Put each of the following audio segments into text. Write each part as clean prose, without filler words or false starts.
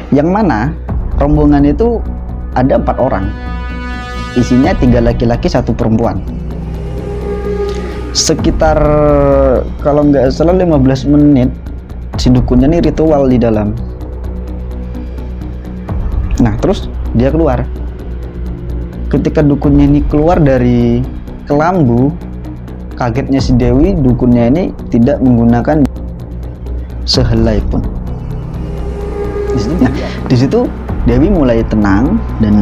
yang mana rombongan itu ada 4 orang, isinya 3 laki-laki 1 perempuan. Sekitar kalau nggak salah 15 menit si dukunnya ini ritual di dalam. Nah terus dia keluar. Ketika dukunnya ini keluar dari kelambu, kagetnya si Dewi, dukunnya ini tidak menggunakan sehelai pun. Nah, di situ Dewi mulai tenang dan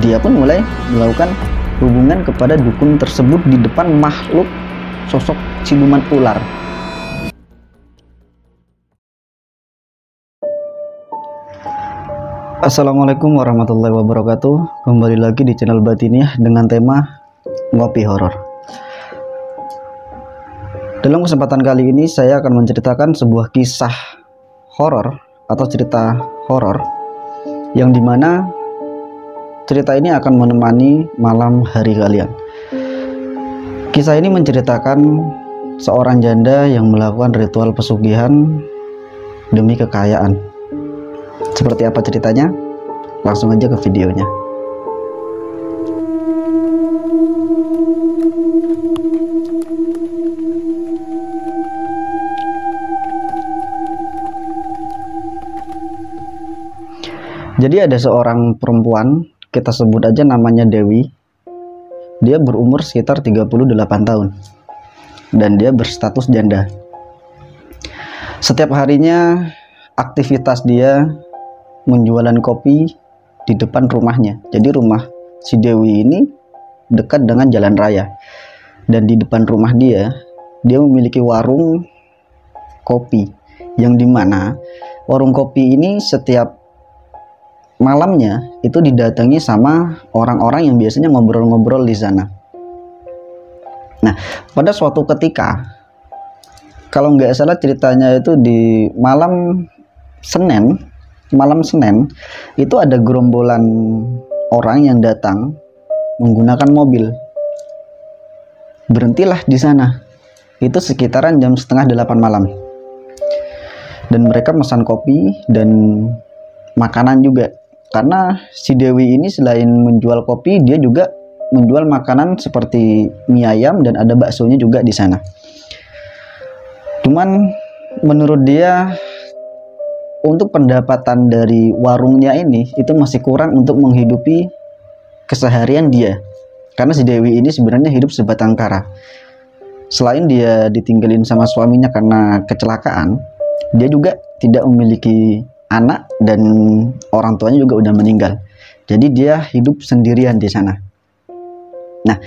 dia pun mulai melakukan hubungan kepada dukun tersebut di depan makhluk sosok siluman ular. Assalamualaikum warahmatullahi wabarakatuh. Kembali lagi di channel Batiniah dengan tema ngopi horor. Dalam kesempatan kali ini saya akan menceritakan sebuah kisah horor atau cerita horor yang dimana cerita ini akan menemani malam hari kalian. Kisah ini menceritakan seorang janda yang melakukan ritual pesugihan demi kekayaan. Seperti apa ceritanya? Langsung aja ke videonya. Jadi ada seorang perempuan, kita sebut aja namanya Dewi. Dia berumur sekitar 38 tahun dan dia berstatus janda. Setiap harinya aktivitas dia menjualan kopi di depan rumahnya. Jadi rumah si Dewi ini dekat dengan jalan raya, dan di depan rumah dia memiliki warung kopi, yang dimana warung kopi ini setiap malamnya itu didatangi sama orang-orang yang biasanya ngobrol-ngobrol di sana. Nah, pada suatu ketika, kalau nggak salah ceritanya itu di malam Senin, itu ada gerombolan orang yang datang menggunakan mobil. Berhentilah di sana. Itu sekitaran jam setengah 8 malam. Dan mereka pesan kopi dan makanan juga. Karena si Dewi ini selain menjual kopi, dia juga menjual makanan seperti mie ayam dan ada baksonya juga di sana. Cuman menurut dia untuk pendapatan dari warungnya ini itu masih kurang untuk menghidupi keseharian dia. Karena si Dewi ini sebenarnya hidup sebatang kara. Selain dia ditinggalin sama suaminya karena kecelakaan, dia juga tidak memiliki anak dan orang tuanya juga udah meninggal. Jadi dia hidup sendirian di sana. Nah,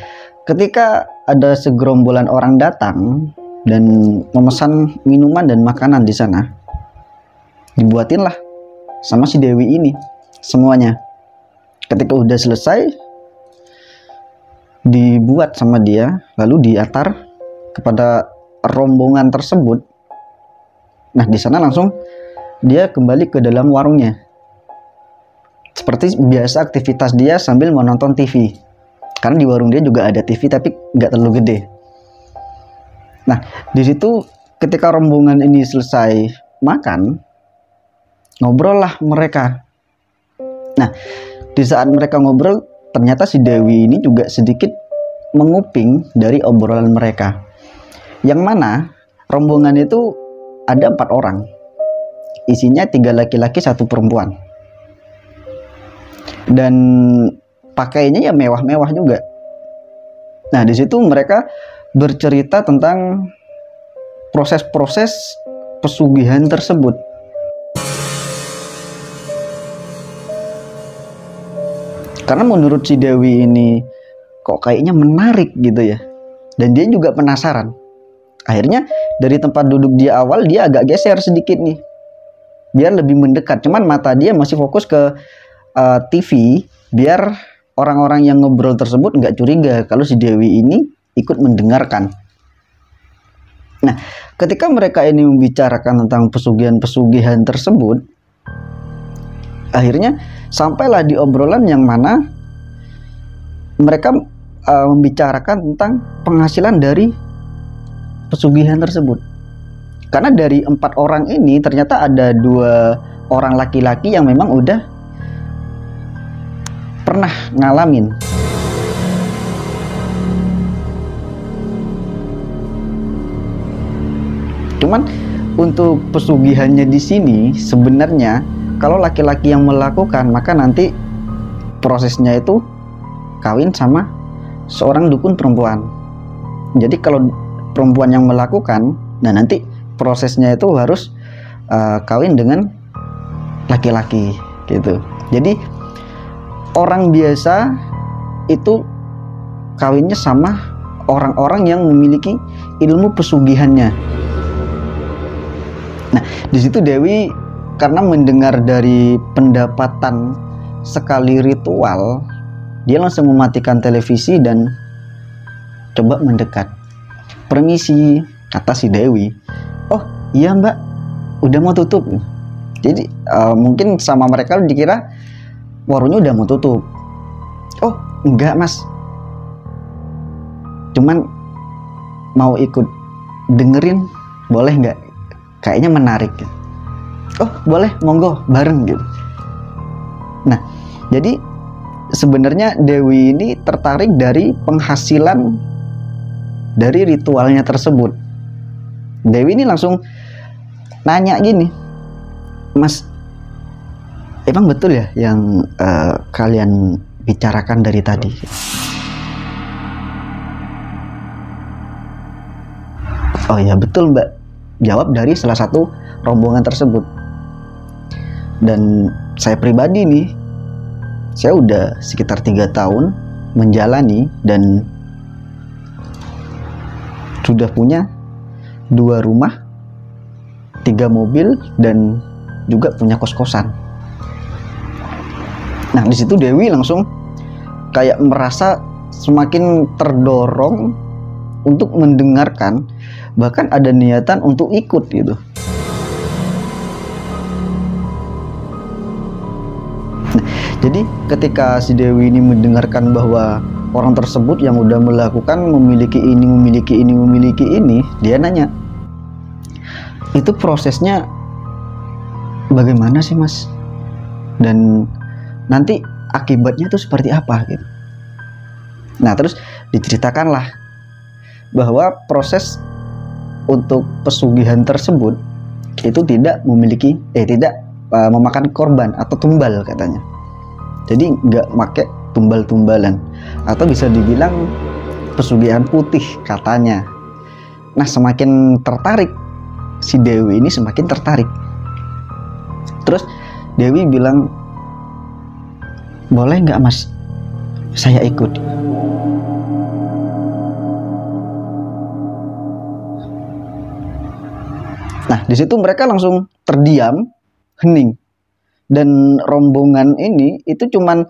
ketika ada segerombolan orang datang dan memesan minuman dan makanan di sana, dibuatinlah sama si Dewi ini semuanya. Ketika udah selesai, dibuat sama dia, lalu diantar kepada rombongan tersebut. Nah, di sana langsung dia kembali ke dalam warungnya. Seperti biasa aktivitas dia sambil menonton TV. Karena di warung dia juga ada TV tapi nggak terlalu gede. Nah, di situ ketika rombongan ini selesai makan, ngobrol lah mereka. Nah, di saat mereka ngobrol, ternyata si Dewi ini juga sedikit menguping dari obrolan mereka. Yang mana rombongan itu ada 4 orang. Isinya 3 laki-laki 1 perempuan. Dan pakainya ya mewah-mewah juga. Nah, di situ mereka bercerita tentang proses-proses pesugihan tersebut. Karena menurut si Dewi ini kok kayaknya menarik gitu ya. Dan dia juga penasaran. Akhirnya dari tempat duduk dia awal, dia agak geser sedikit nih, biar lebih mendekat. Cuman mata dia masih fokus ke TV, biar orang-orang yang ngobrol tersebut nggak curiga kalau si Dewi ini ikut mendengarkan. Nah, ketika mereka ini membicarakan tentang pesugihan-pesugihan tersebut, akhirnya sampailah di obrolan yang mana mereka membicarakan tentang penghasilan dari pesugihan tersebut. Karena dari 4 orang ini ternyata ada 2 orang laki-laki yang memang udah pernah ngalamin. Cuman untuk pesugihannya di sini sebenarnya kalau laki-laki yang melakukan, maka nanti prosesnya itu kawin sama seorang dukun perempuan. Jadi kalau perempuan yang melakukan, nah nanti prosesnya itu harus kawin dengan laki-laki gitu. Jadi orang biasa itu kawinnya sama orang-orang yang memiliki ilmu pesugihannya. Nah, di situ Dewi karena mendengar dari pendapatan sekali ritual, dia langsung mematikan televisi dan coba mendekat. "Permisi," kata si Dewi. "Oh iya mbak, udah mau tutup." Jadi mungkin sama mereka dikira warungnya udah mau tutup. "Oh enggak mas, cuman mau ikut dengerin, boleh nggak? Kayaknya menarik." "Oh boleh, monggo bareng," gitu. Nah, jadi sebenarnya Dewi ini tertarik dari penghasilan dari ritualnya tersebut. Dewi ini langsung nanya gini, "Mas, emang betul ya yang kalian bicarakan dari tadi?" "Oh ya betul mbak," jawab dari salah satu rombongan tersebut. "Dan saya pribadi nih, saya udah sekitar 3 tahun menjalani dan sudah punya 2 rumah, 3 mobil, dan juga punya kos-kosan." Nah, di situ Dewi langsung kayak merasa semakin terdorong untuk mendengarkan, bahkan ada niatan untuk ikut gitu. Nah, jadi ketika si Dewi ini mendengarkan bahwa orang tersebut yang udah melakukan memiliki ini, dia nanya, "Itu prosesnya bagaimana sih mas? Dan nanti akibatnya itu seperti apa?" gitu. Nah, terus diceritakanlah bahwa proses untuk pesugihan tersebut itu tidak memakan korban atau tumbal katanya. Jadi nggak pakai tumbal-tumbalan, atau bisa dibilang pesugihan putih katanya. Nah, semakin tertarik si Dewi ini, semakin tertarik. Terus Dewi bilang, "Boleh nggak mas, saya ikut?" Nah, di situ mereka langsung terdiam, hening, dan rombongan ini itu cuman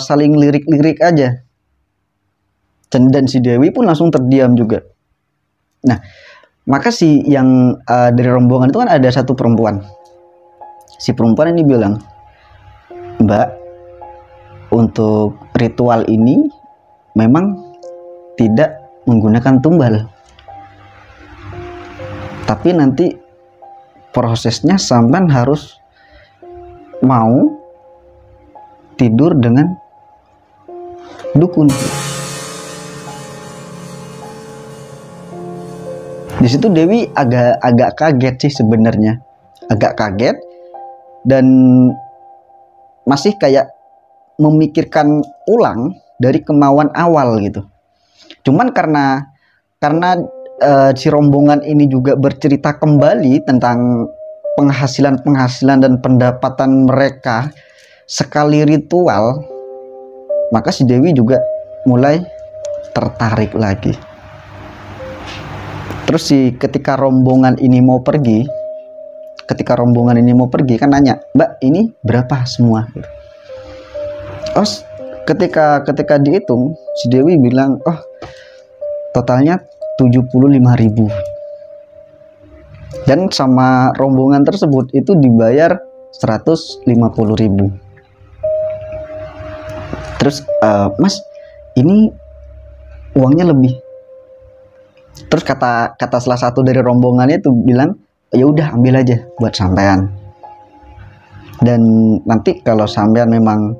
saling lirik-lirik aja. Dan si Dewi pun langsung terdiam juga. Nah, maka si yang dari rombongan itu kan ada satu perempuan. Si perempuan ini bilang, "Mbak, untuk ritual ini memang tidak menggunakan tumbal, tapi nanti prosesnya sampean harus mau tidur dengan dukun." Di situ Dewi agak kaget sih sebenarnya, agak kaget dan masih kayak memikirkan ulang dari kemauan awal gitu. Cuman karena si rombongan ini juga bercerita kembali tentang penghasilan dan pendapatan mereka sekali ritual, maka si Dewi juga mulai tertarik lagi. Terus ketika rombongan ini mau pergi kan nanya, "Mbak, ini berapa semua?" Oh, ketika dihitung si Dewi bilang, "Oh, totalnya 75.000. Dan sama rombongan tersebut itu dibayar 150.000. Terus, "Mas, ini uangnya lebih." Terus kata salah satu dari rombongannya itu bilang, "Ya udah ambil aja buat sampean." Dan nanti kalau sampean memang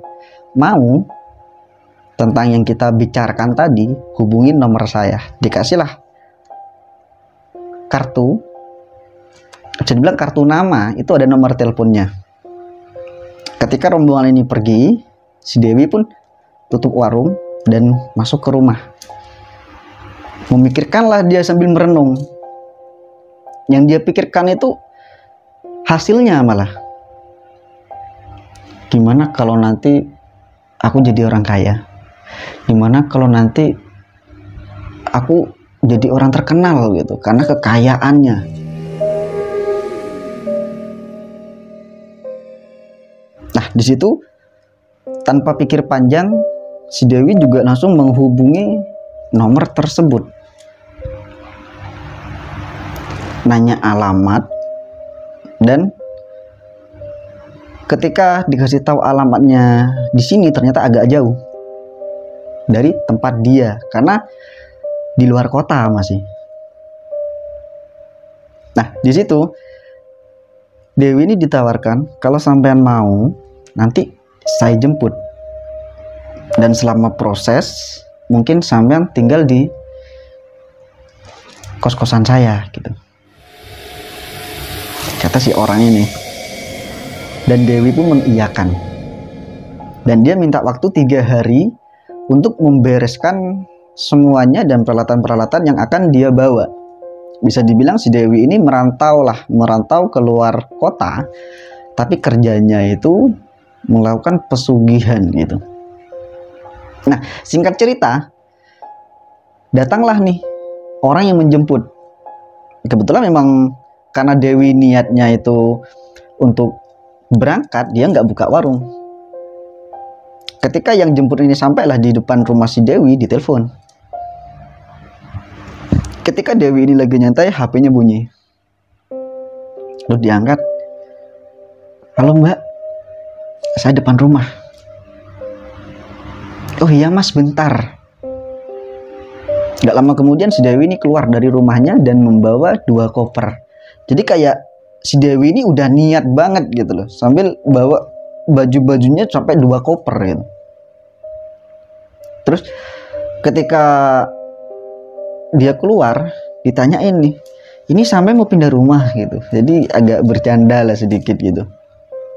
mau tentang yang kita bicarakan tadi, hubungin nomor saya. Dikasihlah kartu, bisa dibilang kartu nama, itu ada nomor teleponnya. Ketika rombongan ini pergi, si Dewi pun tutup warung dan masuk ke rumah. Memikirkanlah dia sambil merenung. Yang dia pikirkan itu hasilnya malah, gimana kalau nanti aku jadi orang kaya? Gimana kalau nanti aku jadi orang terkenal gitu karena kekayaannya? Nah, di situ tanpa pikir panjang, si Dewi juga langsung menghubungi nomor tersebut. Nanya alamat, dan ketika dikasih tahu alamatnya di sini ternyata agak jauh dari tempat dia karena di luar kota masih. Nah, di situ Dewi ini ditawarkan, kalau sampean mau nanti saya jemput, dan selama proses mungkin sampean tinggal di kos-kosan saya gitu, kata si orang ini. Dan Dewi pun mengiyakan, dan dia minta waktu 3 hari untuk membereskan semuanya dan peralatan-peralatan yang akan dia bawa. Bisa dibilang si Dewi ini merantau keluar kota, tapi kerjanya itu melakukan pesugihan gitu. Nah, singkat cerita, datanglah nih orang yang menjemput. Kebetulan memang karena Dewi niatnya itu untuk berangkat, dia nggak buka warung. Ketika yang jemput ini sampailah di depan rumah si Dewi, ditelepon. Ketika Dewi ini lagi nyantai, HP-nya bunyi. Lalu diangkat. Halo mbak, saya depan rumah. Oh iya mas, bentar. Gak lama kemudian si Dewi ini keluar dari rumahnya dan membawa 2 koper. Jadi kayak si Dewi ini udah niat banget gitu loh, sambil bawa baju-bajunya sampai 2 koper gitu. Terus ketika dia keluar, ditanyain nih, ini sampai mau pindah rumah gitu. Jadi agak bercanda lah sedikit gitu.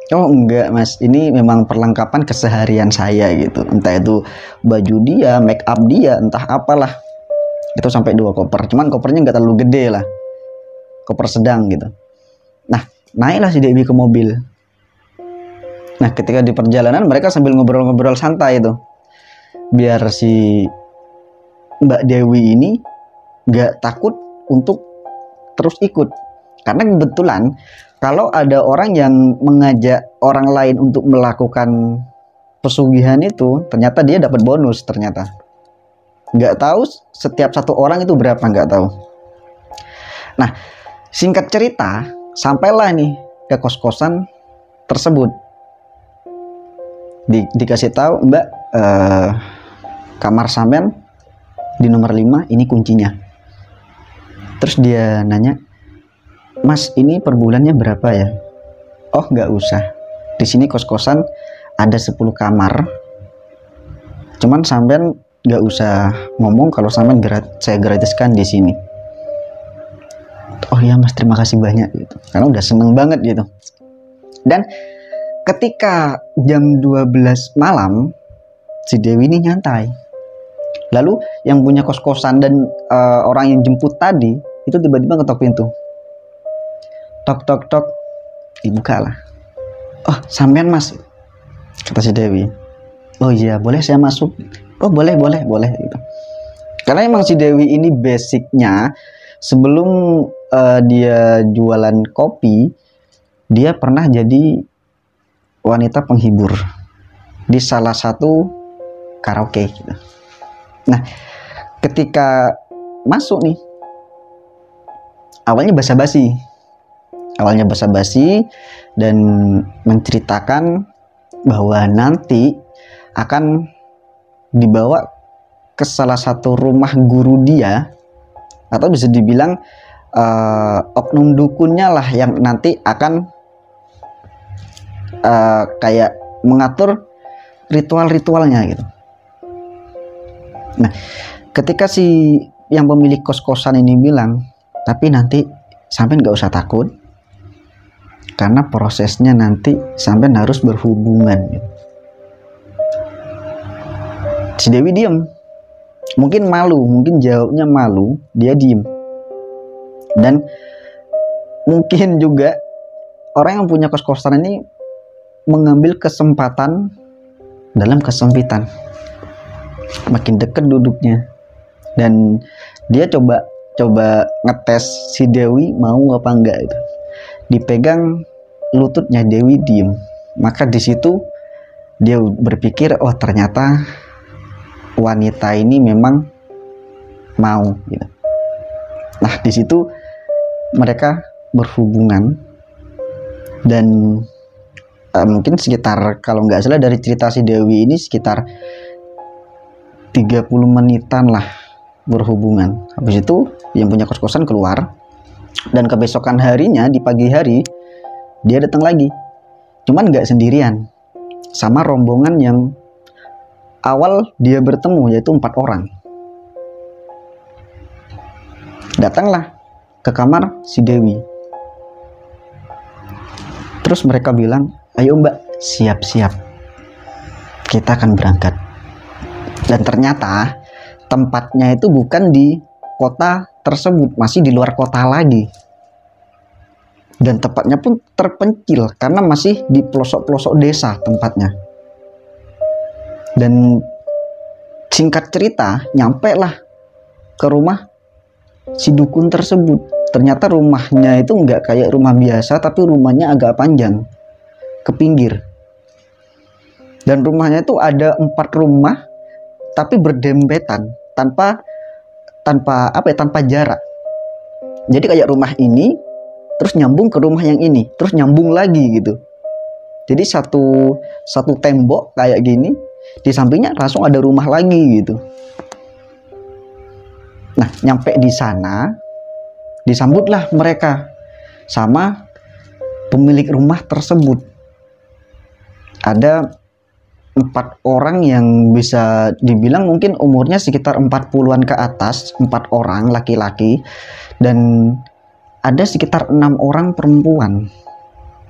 Oh enggak mas, ini memang perlengkapan keseharian saya gitu. Entah itu baju dia, make up dia, entah apalah. Itu sampai 2 koper. Cuman kopernya nggak terlalu gede lah, koper sedang gitu. Nah, naiklah si Dewi ke mobil. Nah, ketika di perjalanan mereka sambil ngobrol-ngobrol santai itu, biar si Mbak Dewi ini nggak takut untuk terus ikut. Karena kebetulan kalau ada orang yang mengajak orang lain untuk melakukan pesugihan itu, ternyata dia dapat bonus ternyata. Nggak tahu setiap 1 orang itu berapa, nggak tahu. Nah, singkat cerita, sampailah nih ke kos-kosan tersebut. Dikasih tahu, mbak, kamar sampean di nomor 5, ini kuncinya. Terus dia nanya, mas ini per bulannya berapa ya? Oh nggak usah, di sini kos-kosan ada 10 kamar, cuman sampean nggak usah ngomong kalau sampean saya gratiskan di sini. Oh iya mas, terima kasih banyak gitu, karena udah seneng banget gitu. Dan ketika jam 12 malam si Dewi ini nyantai, lalu yang punya kos-kosan dan orang yang jemput tadi itu tiba-tiba ngetok pintu. Tok tok tok, dibuka lah. Oh sampean mas, kata si Dewi. Oh iya, boleh saya masuk? Oh boleh gitu. Karena emang si Dewi ini basicnya sebelum dia jualan kopi, dia pernah jadi wanita penghibur di salah satu karaoke gitu. Nah, ketika masuk nih, awalnya basa-basi dan menceritakan bahwa nanti akan dibawa ke salah satu rumah guru dia, atau bisa dibilang oknum dukunnya lah yang nanti akan kayak mengatur ritual-ritualnya gitu. Nah, ketika si yang pemilik kos-kosan ini bilang, tapi nanti sampean nggak usah takut, karena prosesnya nanti sampean harus berhubungan gitu. Si Dewi diem, mungkin malu, mungkin jawabnya malu, dia diem. Dan mungkin juga orang yang punya kos-kosan ini mengambil kesempatan dalam kesempitan, makin dekat duduknya, dan dia coba ngetes si Dewi mau apa enggak itu. Dipegang lututnya, Dewi diem. Maka di situ dia berpikir, oh ternyata wanita ini memang mau gitu. Nah, di situ mereka berhubungan, dan mungkin sekitar, kalau nggak salah dari cerita si Dewi ini, sekitar 30 menitan lah berhubungan. Habis itu yang punya kos-kosan keluar, dan kebesokan harinya di pagi hari dia datang lagi, cuman nggak sendirian, sama rombongan yang awal dia bertemu, yaitu 4 orang. Datanglah ke kamar si Dewi. Terus mereka bilang, ayo mbak, siap-siap, kita akan berangkat. Dan ternyata tempatnya itu bukan di kota tersebut, masih di luar kota lagi. Dan tempatnya pun terpencil, karena masih di pelosok-pelosok desa tempatnya. Dan singkat cerita, nyampe lah ke rumah si dukun tersebut. Ternyata rumahnya itu nggak kayak rumah biasa, tapi rumahnya agak panjang ke pinggir. Dan rumahnya itu ada 4 rumah, tapi berdempetan, tanpa jarak. Jadi kayak rumah ini terus nyambung ke rumah yang ini, terus nyambung lagi gitu. Jadi satu tembok kayak gini, di sampingnya langsung ada rumah lagi gitu. Nah, nyampe di sana disambutlah mereka sama pemilik rumah tersebut. Ada 4 orang yang bisa dibilang mungkin umurnya sekitar 40-an ke atas, 4 orang laki-laki, dan ada sekitar 6 orang perempuan.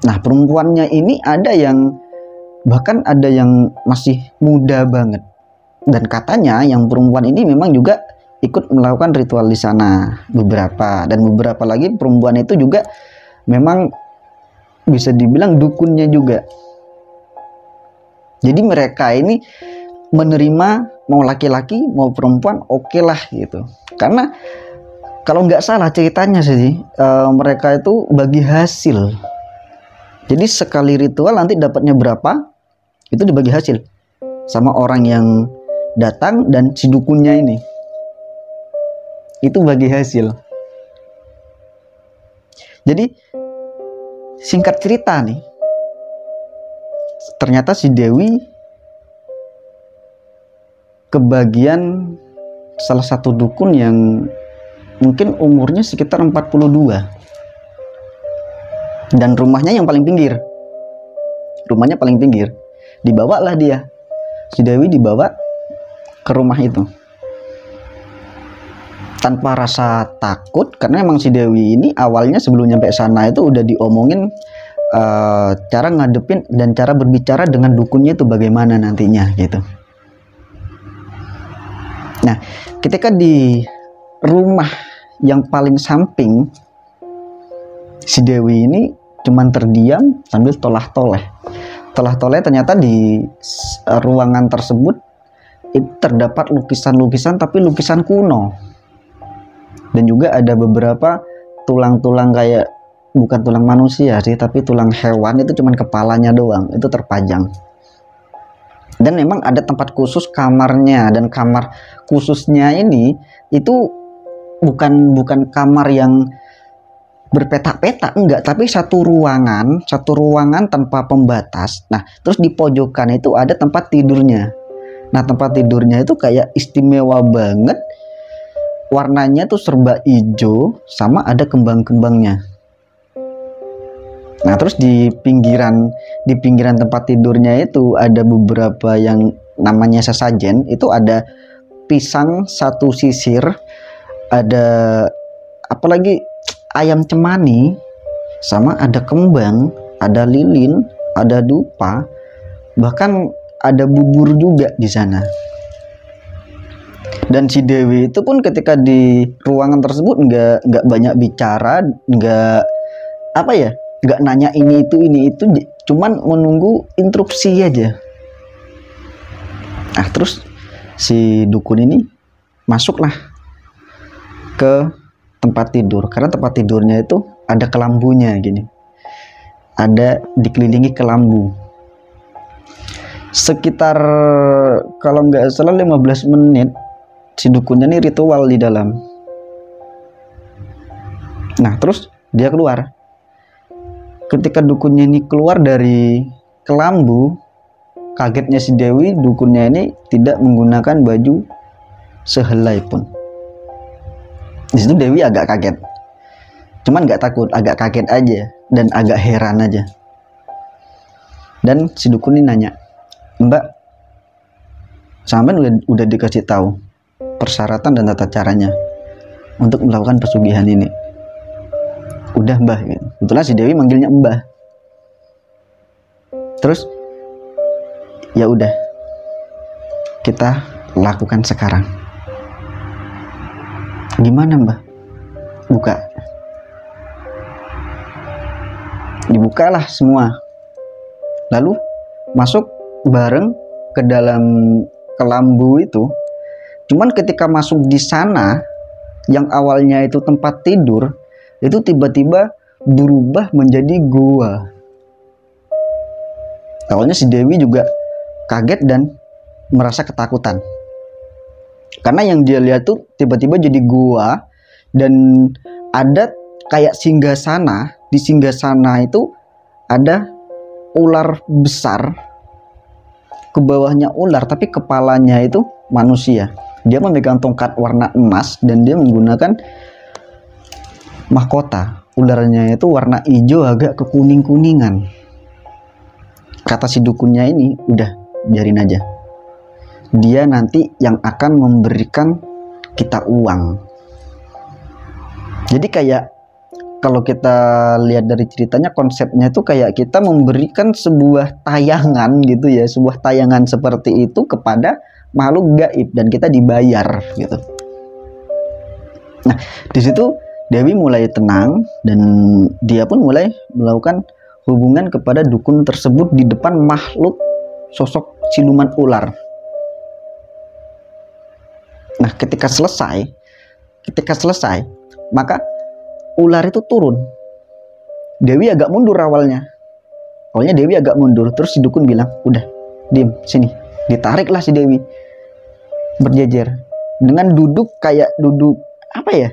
Nah, perempuannya ini bahkan ada yang masih muda banget, dan katanya yang perempuan ini memang juga ikut melakukan ritual di sana beberapa, dan beberapa lagi perempuan itu juga memang bisa dibilang dukunnya juga. Jadi mereka ini menerima mau laki-laki mau perempuan, oke lah gitu. Karena kalau nggak salah ceritanya sih, mereka itu bagi hasil. Jadi sekali ritual nanti dapatnya berapa, itu dibagi hasil sama orang yang datang dan si dukunnya ini. Itu bagi hasil. Jadi singkat cerita nih, ternyata si Dewi kebagian salah satu dukun yang mungkin umurnya sekitar 42, dan rumahnya yang paling pinggir. Rumahnya paling pinggir. Dibawalah dia, si Dewi dibawa ke rumah itu tanpa rasa takut, karena emang si Dewi ini awalnya sebelum nyampe sana itu udah diomongin cara ngadepin dan cara berbicara dengan dukunnya itu bagaimana nantinya gitu. Nah, ketika di rumah yang paling samping, si Dewi ini cuman terdiam sambil tolah-toleh. Tolah-toleh, ternyata di ruangan tersebut itu terdapat lukisan-lukisan, tapi lukisan kuno. Dan juga ada beberapa tulang-tulang, kayak bukan tulang manusia sih, tapi tulang hewan, itu cuman kepalanya doang, itu terpajang. Dan memang ada tempat khusus kamarnya, dan kamar khususnya ini itu bukan kamar yang berpetak-petak, enggak, tapi satu ruangan tanpa pembatas. Nah, terus di pojokan itu ada tempat tidurnya. Nah, tempat tidurnya itu kayak istimewa banget. Warnanya tuh serba hijau, sama ada kembang-kembangnya. Nah, terus di pinggiran tempat tidurnya itu ada beberapa yang namanya sesajen. Itu ada pisang satu sisir, ada apalagi ayam cemani, sama ada kembang, ada lilin, ada dupa, bahkan ada bubur juga di sana. Dan si Dewi itu pun ketika di ruangan tersebut nggak banyak bicara, nggak nanya ini itu, cuman menunggu instruksi aja. Nah, terus si dukun ini masuklah ke tempat tidur, karena tempat tidurnya itu ada kelambunya gini, ada dikelilingi kelambu. Sekitar kalau nggak salah 15 menit si dukunnya ini ritual di dalam. Nah, terus dia keluar. Ketika dukunnya ini keluar dari kelambu, kagetnya si Dewi, dukunnya ini tidak menggunakan baju sehelai pun. Di situ Dewi agak kaget. Cuman nggak takut, agak kaget aja dan agak heran aja. Dan si dukun ini nanya, "Mbak, sampean udah dikasih tahu persyaratan dan tata caranya untuk melakukan pesugihan ini?" "Udah, Mbah." Gitu. Kebetulan si Dewi manggilnya Mbah. Terus, "Ya udah, kita lakukan sekarang." "Gimana, Mbah?" "Buka." Dibukalah semua. Lalu masuk bareng ke dalam kelambu itu. Cuman ketika masuk di sana, yang awalnya itu tempat tidur, itu tiba-tiba berubah menjadi gua. Awalnya si Dewi juga kaget dan merasa ketakutan. Karena yang dia lihat tuh tiba-tiba jadi gua dan ada kayak singgasana. Di singgasana itu ada ular besar. Ke bawahnya ular tapi kepalanya itu manusia. Dia memegang tongkat warna emas dan dia menggunakan mahkota. Ularnya itu warna hijau agak kekuning-kuningan. Kata si dukunnya ini, "Udah, biarin aja. Dia nanti yang akan memberikan kita uang." Jadi kayak kalau kita lihat dari ceritanya, konsepnya itu kayak kita memberikan sebuah tayangan gitu ya, sebuah tayangan seperti itu kepada makhluk gaib dan kita dibayar gitu. Nah, di situ Dewi mulai tenang dan dia pun mulai melakukan hubungan kepada dukun tersebut di depan makhluk sosok siluman ular. Nah, ketika selesai, maka ular itu turun. Dewi agak mundur awalnya. Dewi agak mundur, terus si dukun bilang, "Udah, diem sini." Ditariklah si Dewi berjejer dengan duduk kayak duduk apa ya?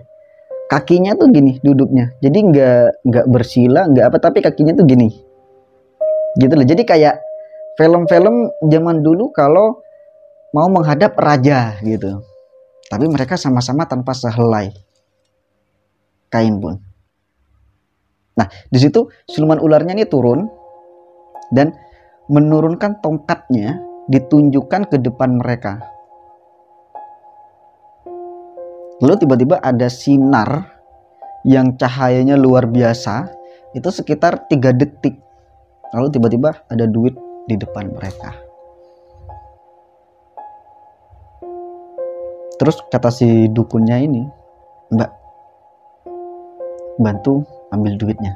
Kakinya tuh gini duduknya. Jadi nggak bersila, nggak apa, tapi kakinya tuh gini. Gitu loh. Jadi kayak film-film zaman dulu kalau mau menghadap raja gitu. Tapi mereka sama-sama tanpa sehelai kain pun. Nah, di situ siluman ularnya ini turun dan menurunkan tongkatnya, ditunjukkan ke depan mereka. Lalu tiba-tiba ada sinar yang cahayanya luar biasa, itu sekitar 3 detik. Lalu tiba-tiba ada duit di depan mereka. Terus kata si dukunnya ini, "Mbak, bantu ambil duitnya,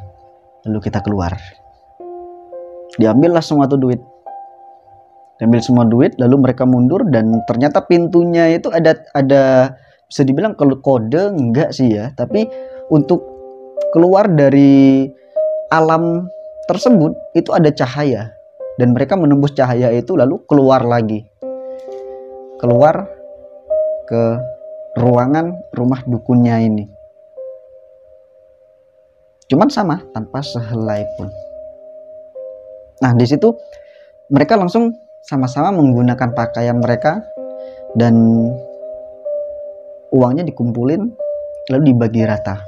lalu kita keluar." Diambillah semua tuh duit. Diambil semua duit, lalu mereka mundur dan ternyata pintunya itu ada bisa dibilang kalau kode enggak sih ya, tapi untuk keluar dari alam tersebut itu ada cahaya dan mereka menembus cahaya itu lalu keluar lagi. Keluar ke ruangan rumah dukunnya ini. Cuman sama, tanpa sehelai pun. Nah, di situ mereka langsung sama-sama menggunakan pakaian mereka dan uangnya dikumpulin lalu dibagi rata.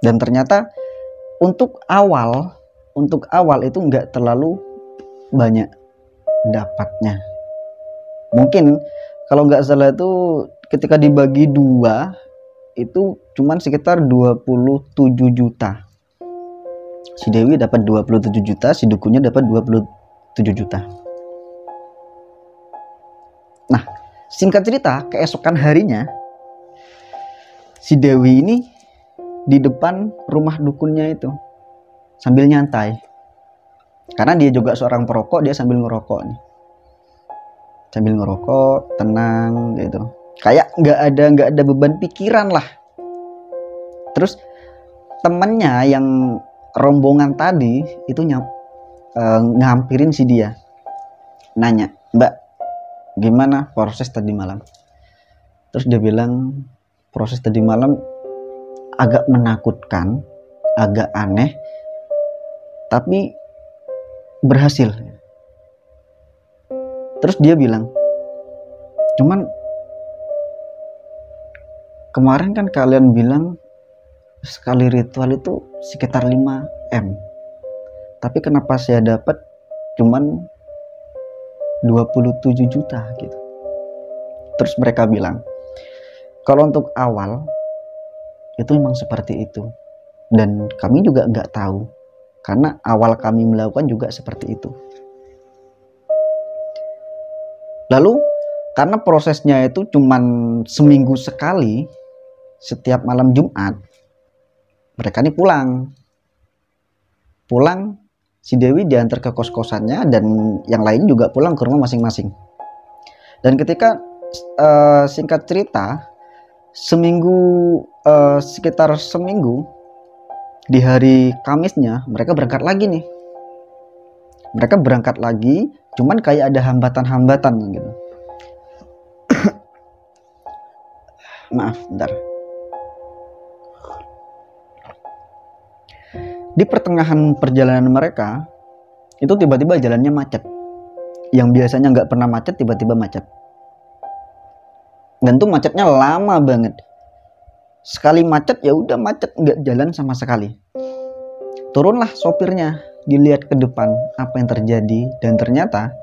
Dan ternyata Untuk awal itu nggak terlalu banyak dapatnya. Mungkin kalau nggak salah itu ketika dibagi 2 itu cuman sekitar 27 juta. Si Dewi dapat 27 juta, si dukunnya dapat 27 juta. Nah, singkat cerita, keesokan harinya si Dewi ini di depan rumah dukunnya itu sambil nyantai. Karena dia juga seorang perokok, dia sambil ngerokok nih. Sambil ngerokok, tenang gitu. Kayak nggak ada beban pikiran lah. Terus temennya yang rombongan tadi itu ngampirin si dia, nanya, "Mbak, gimana proses tadi malam?" Terus dia bilang, proses tadi malam agak menakutkan, agak aneh, tapi berhasil. Terus dia bilang, "Cuman kemarin kan kalian bilang sekali ritual itu sekitar 5M. Tapi kenapa saya dapat cuman 27 juta gitu." Terus mereka bilang, "Kalau untuk awal itu memang seperti itu. Dan kami juga nggak tahu. Karena awal kami melakukan juga seperti itu." Lalu karena prosesnya itu cuman seminggu sekali, setiap malam Jumat, mereka ini pulang, si Dewi diantar ke kos-kosannya dan yang lain juga pulang ke rumah masing-masing. Dan ketika singkat cerita, sekitar seminggu, di hari Kamisnya mereka berangkat lagi nih. Mereka berangkat lagi, cuman kayak ada hambatan-hambatan gitu. Maaf, bentar. Di pertengahan perjalanan mereka, itu tiba-tiba jalannya macet. Yang biasanya nggak pernah macet, tiba-tiba macet. Dan tuh macetnya lama banget. Sekali macet ya udah macet, nggak jalan sama sekali. Turunlah sopirnya, dilihat ke depan apa yang terjadi, dan ternyata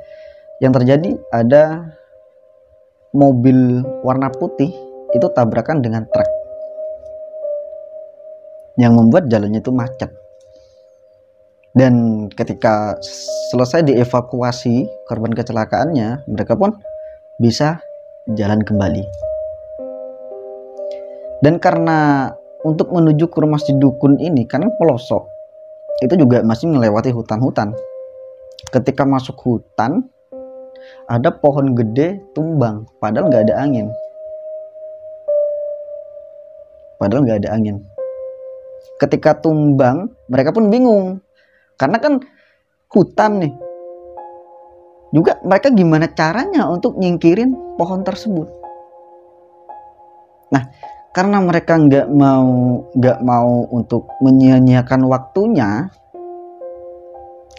yang terjadi ada mobil warna putih itu tabrakan dengan truk yang membuat jalannya itu macet. Dan ketika selesai dievakuasi korban kecelakaannya, mereka pun bisa jalan kembali. Dan karena untuk menuju ke rumah si dukun ini karena pelosok, itu juga masih melewati hutan-hutan. Ketika masuk hutan, ada pohon gede tumbang, padahal nggak ada angin. Ketika tumbang, mereka pun bingung. Karena kan hutan nih. Juga mereka gimana caranya untuk nyingkirin pohon tersebut. Nah, karena mereka nggak mau untuk menyia-nyiakan waktunya,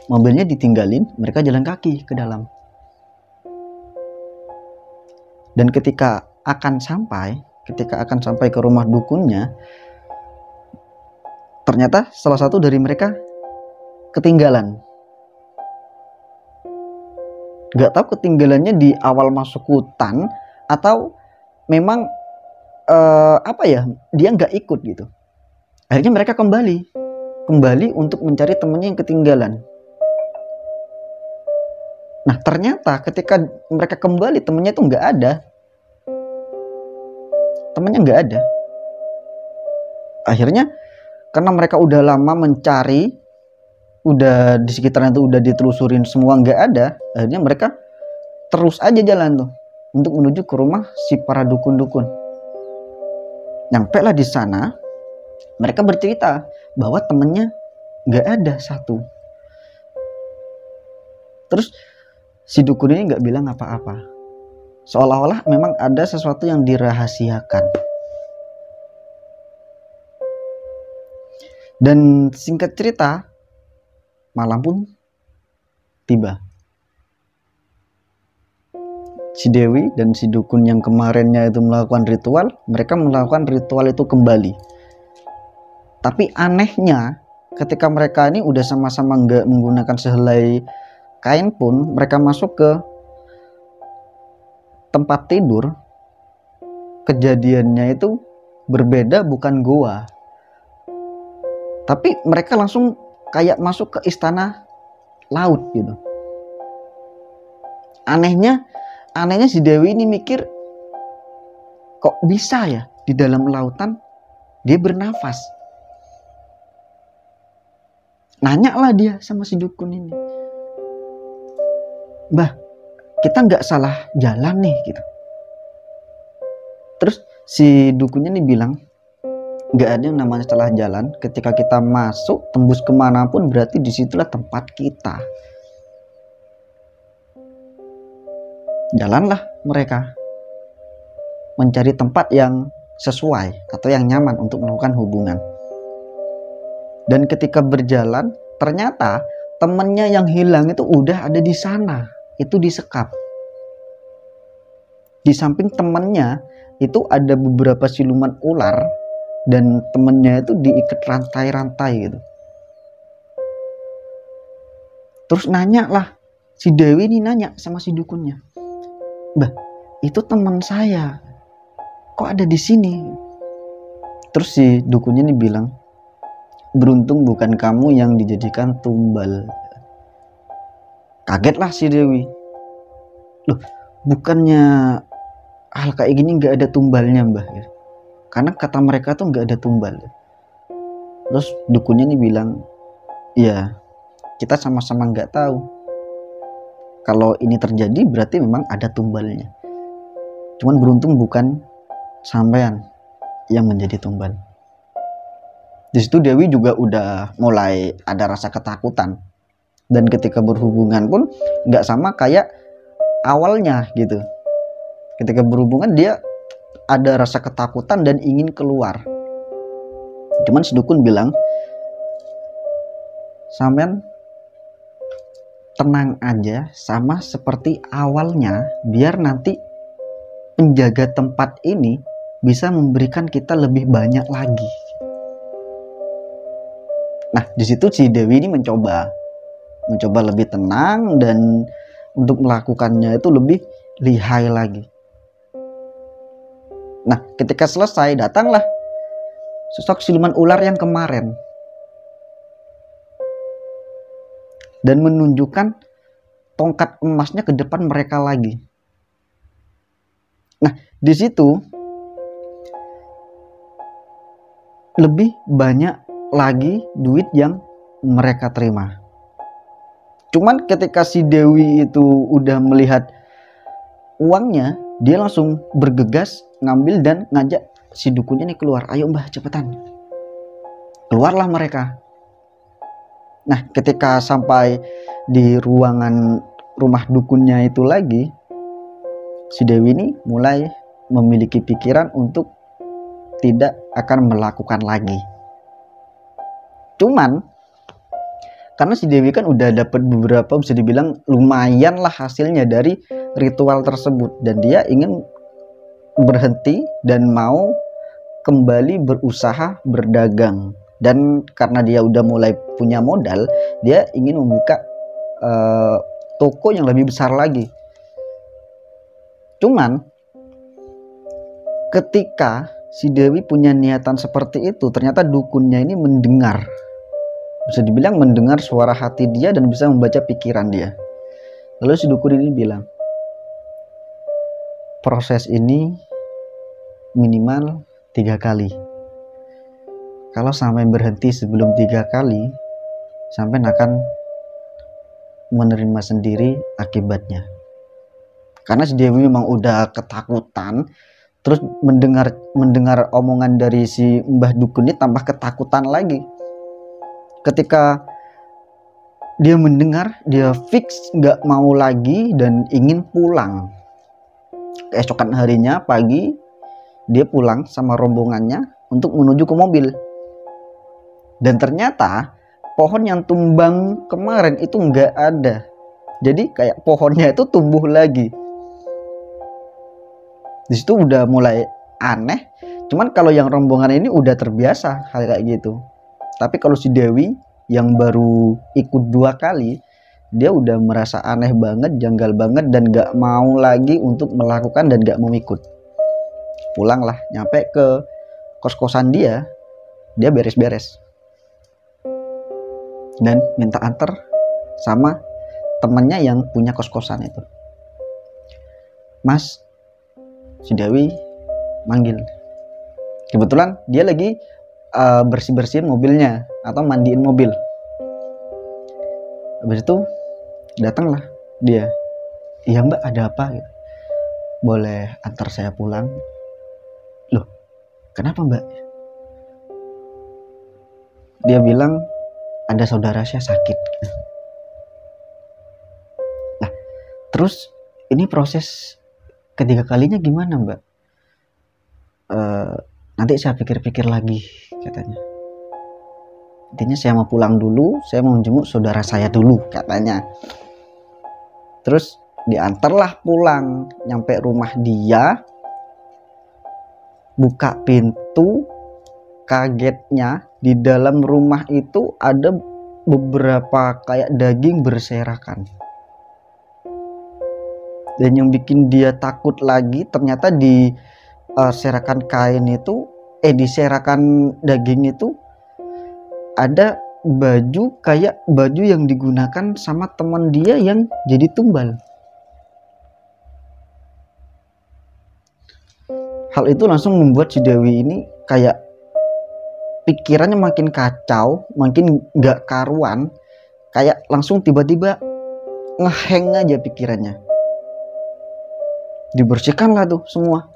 mobilnya ditinggalin, mereka jalan kaki ke dalam. Dan ketika akan sampai ke rumah dukunnya, ternyata salah satu dari mereka ketinggalan. Gak tahu ketinggalannya di awal masuk hutan atau memang dia nggak ikut gitu. Akhirnya mereka kembali untuk mencari temannya yang ketinggalan. Nah, ternyata ketika mereka kembali, temannya itu nggak ada. Akhirnya karena mereka udah lama mencari, udah di sekitarnya itu udah ditelusurin semua nggak ada, akhirnya mereka terus aja jalan tuh untuk menuju ke rumah si para dukun-dukun. Nyampe lah di sana, mereka bercerita bahwa temennya nggak ada satu. Terus si dukun ini nggak bilang apa-apa, seolah-olah memang ada sesuatu yang dirahasiakan. Dan singkat cerita, malam pun tiba. Si Dewi dan si dukun yang kemarinnya itu melakukan ritual, mereka melakukan ritual itu kembali. Tapi anehnya, ketika mereka ini udah sama-sama nggak menggunakan sehelai kain pun, mereka masuk ke tempat tidur, kejadiannya itu berbeda, bukan goa, tapi mereka langsung kayak masuk ke istana laut gitu. Anehnya si Dewi ini mikir, kok bisa ya di dalam lautan dia bernafas. Nanya lah dia sama si dukun ini, "Mbah, kita nggak salah jalan nih," gitu. Terus si dukunnya nih bilang, nggak ada yang namanya salah jalan. Ketika kita masuk, tembus kemanapun, berarti disitulah tempat kita. Jalanlah mereka mencari tempat yang sesuai atau yang nyaman untuk melakukan hubungan. Dan ketika berjalan, ternyata temennya yang hilang itu udah ada di sana, itu disekap. Di samping temennya itu ada beberapa siluman ular, dan temennya itu diikat rantai-rantai gitu. Terus nanya lah, si Dewi ini nanya sama si dukunnya, "Mbah, itu teman saya, kok ada di sini?" Terus si dukunnya ini bilang, "Beruntung bukan kamu yang dijadikan tumbal." Kagetlah si Dewi. Loh, bukannya hal kayak gini nggak ada tumbalnya, Mbah? Karena kata mereka tuh nggak ada tumbal. Terus dukunnya nih bilang, "Ya, kita sama-sama nggak tahu. Kalau ini terjadi berarti memang ada tumbalnya. Cuman beruntung bukan sampean yang menjadi tumbal." Di situ Dewi juga udah mulai ada rasa ketakutan, dan ketika berhubungan pun nggak sama kayak awalnya gitu. Ketika berhubungan dia ada rasa ketakutan dan ingin keluar. Cuman si dukun bilang, "Sampean tenang aja, sama seperti awalnya, biar nanti penjaga tempat ini bisa memberikan kita lebih banyak lagi." Nah, di situ si Dewi ini mencoba lebih tenang, dan untuk melakukannya itu lebih lihai lagi. Nah, ketika selesai, datanglah sosok siluman ular yang kemarin dan menunjukkan tongkat emasnya ke depan mereka lagi. Nah, di situ lebih banyak lagi duit yang mereka terima. Cuman ketika si Dewi itu udah melihat uangnya, dia langsung bergegas ngambil dan ngajak si dukunnya nih keluar. "Ayo Mbah, cepetan." Keluarlah mereka. Nah, ketika sampai di ruangan rumah dukunnya itu lagi, si Dewi ini mulai memiliki pikiran untuk tidak akan melakukan lagi. Cuman karena si Dewi kan udah dapat beberapa, bisa dibilang lumayan lah hasilnya dari ritual tersebut, dan dia ingin berhenti dan mau kembali berusaha berdagang. Dan karena dia udah mulai punya modal, dia ingin membuka toko yang lebih besar lagi. Cuman ketika si Dewi punya niatan seperti itu, ternyata dukunnya ini mendengar, bisa dibilang mendengar suara hati dia dan bisa membaca pikiran dia. Lalu si dukun ini bilang, "Proses ini minimal 3 kali. Kalau sampai berhenti sebelum 3 kali, sampai akan menerima sendiri akibatnya." Karena si Dewi memang udah ketakutan, terus mendengar omongan dari si Mbah Dukun ini tambah ketakutan lagi. Ketika dia mendengar, dia fix nggak mau lagi dan ingin pulang. Keesokan harinya pagi, dia pulang sama rombongannya untuk menuju ke mobil. Dan ternyata pohon yang tumbang kemarin itu nggak ada. Jadi kayak pohonnya itu tumbuh lagi. Di situ udah mulai aneh. Cuman kalau yang rombongan ini udah terbiasa hal kayak gitu. Tapi kalau si Dewi yang baru ikut 2 kali, dia udah merasa aneh banget, janggal banget, dan gak mau lagi untuk melakukan dan gak mau ikut. Pulanglah, nyampe ke kos-kosan dia beres-beres dan minta antar sama temennya yang punya kos-kosan itu. Mas, si Dewi manggil. Kebetulan dia lagi bersih-bersihin mobilnya atau mandiin mobil. Habis itu datanglah dia. Iya mbak, ada apa gitu? Boleh antar saya pulang? Loh, kenapa mbak? Dia bilang ada saudara saya sakit. Nah, terus ini proses ketiga kalinya gimana mbak? Nanti saya pikir-pikir lagi katanya. Intinya saya mau pulang dulu, saya mau jenguk saudara saya dulu katanya. Terus diantarlah pulang, nyampe rumah dia, buka pintu, kagetnya di dalam rumah itu ada beberapa kayak daging berserakan. Dan yang bikin dia takut lagi, ternyata di serakan kain itu, di serakan daging itu ada baju kayak baju yang digunakan sama teman dia yang jadi tumbal. Hal itu langsung membuat si Dewi ini kayak pikirannya makin kacau, makin gak karuan, kayak langsung tiba-tiba ngeheng aja pikirannya. Dibersihkanlah tuh semua,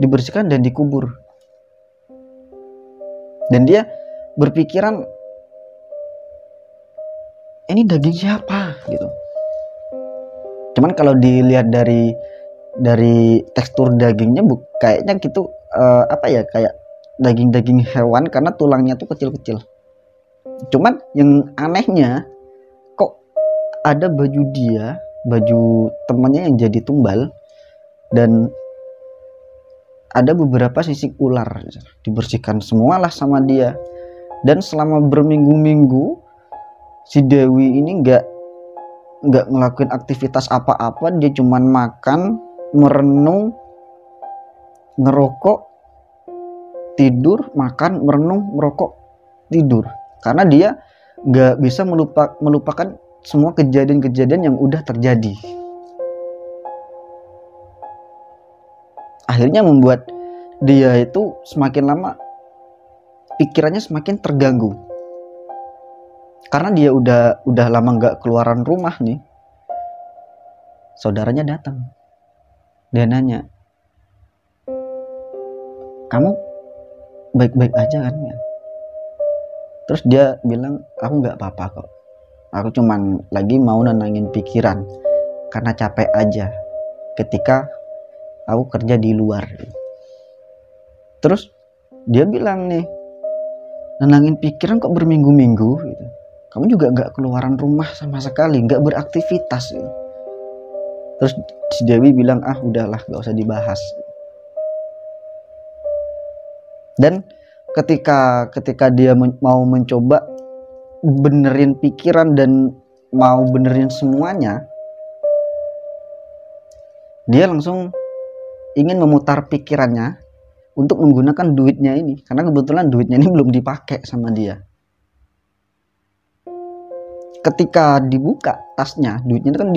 dibersihkan dan dikubur. Dan dia berpikiran, ini daging siapa gitu. Cuman kalau dilihat dari tekstur dagingnya kayaknya gitu kayak daging hewan karena tulangnya tuh kecil-kecil. Cuman yang anehnya kok ada baju temannya yang jadi tumbal, dan ada beberapa sisik ular. Dibersihkan semualah sama dia. Dan selama berminggu-minggu si Dewi ini nggak ngelakuin aktivitas apa-apa. Dia cuman makan, merenung, ngerokok, tidur, makan, merenung, merokok, tidur. Karena dia nggak bisa melupakan semua kejadian-kejadian yang udah terjadi. Akhirnya membuat dia itu semakin lama pikirannya semakin terganggu. Karena dia udah lama nggak keluaran rumah nih. Saudaranya datang. Dia nanya, kamu baik-baik aja kan? Terus dia bilang, aku nggak apa-apa kok. Aku cuman lagi mau nenangin pikiran karena capek aja ketika aku kerja di luar. Terus dia bilang nih, nenangin pikiran kok berminggu-minggu gitu. Kamu juga nggak keluaran rumah sama sekali, nggak beraktivitas gitu. Terus si Dewi bilang, udahlah, nggak usah dibahas. Dan ketika dia mau mencoba benerin pikiran dan mau benerin semuanya, dia langsung ingin memutar pikirannya untuk menggunakan duitnya ini, karena kebetulan duitnya ini belum dipakai sama dia. Ketika dibuka tasnya, duitnya itu kan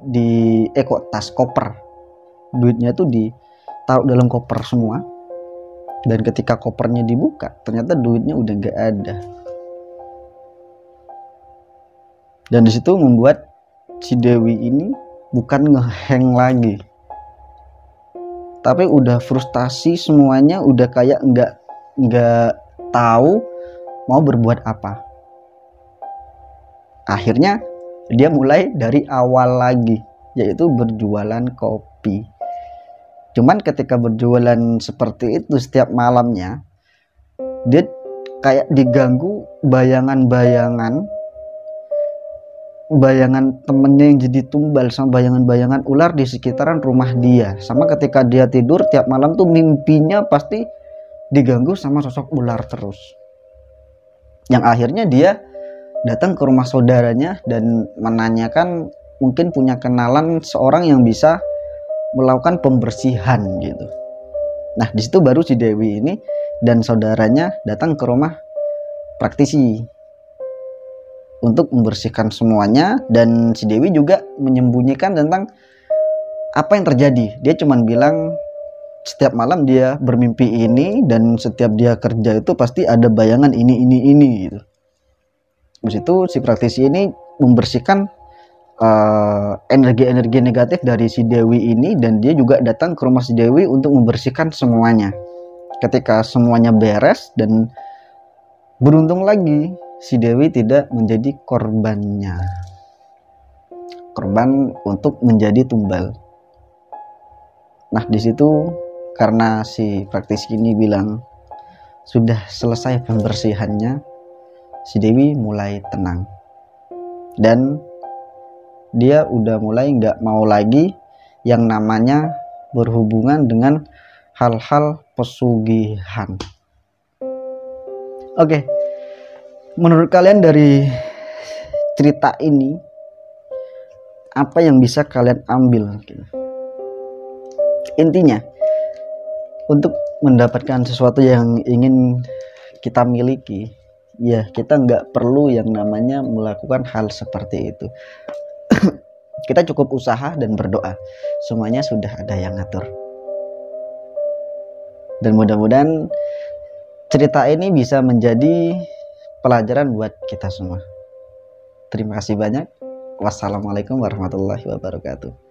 di tas koper, duitnya itu ditaruh dalam koper semua. Dan ketika kopernya dibuka, ternyata duitnya udah nggak ada. Dan disitu membuat si Dewi ini bukan ngeheng lagi, tapi udah frustasi semuanya, udah kayak nggak tahu mau berbuat apa. Akhirnya dia mulai dari awal lagi, yaitu berjualan kopi. Cuman ketika berjualan seperti itu setiap malamnya, dia kayak diganggu bayangan temennya yang jadi tumbal, sama bayangan-bayangan ular di sekitaran rumah dia. Sama ketika dia tidur tiap malam tuh mimpinya pasti diganggu sama sosok ular terus. yang akhirnya dia datang ke rumah saudaranya dan menanyakan, mungkin punya kenalan seorang yang bisa melakukan pembersihan gitu. Nah di situ baru si Dewi ini dan saudaranya datang ke rumah praktisi untuk membersihkan semuanya, dan si Dewi juga menyembunyikan tentang apa yang terjadi. Dia cuma bilang setiap malam dia bermimpi ini, dan setiap dia kerja itu pasti ada bayangan ini gitu. Habis itu si praktisi ini membersihkan energi-energi negatif dari si Dewi ini, dan dia juga datang ke rumah si Dewi untuk membersihkan semuanya. Ketika semuanya beres, dan beruntung lagi si Dewi tidak menjadi korbannya, korban untuk menjadi tumbal. Nah di situ karena si praktisi ini bilang sudah selesai pembersihannya, si Dewi mulai tenang dan dia udah mulai nggak mau lagi yang namanya berhubungan dengan hal-hal pesugihan. Oke, menurut kalian dari cerita ini apa yang bisa kalian ambil? Intinya, untuk mendapatkan sesuatu yang ingin kita miliki, ya kita nggak perlu yang namanya melakukan hal seperti itu. Kita cukup usaha dan berdoa, semuanya sudah ada yang ngatur. Dan mudah-mudahan cerita ini bisa menjadi pelajaran buat kita semua. Terima kasih banyak. Wassalamualaikum warahmatullahi wabarakatuh.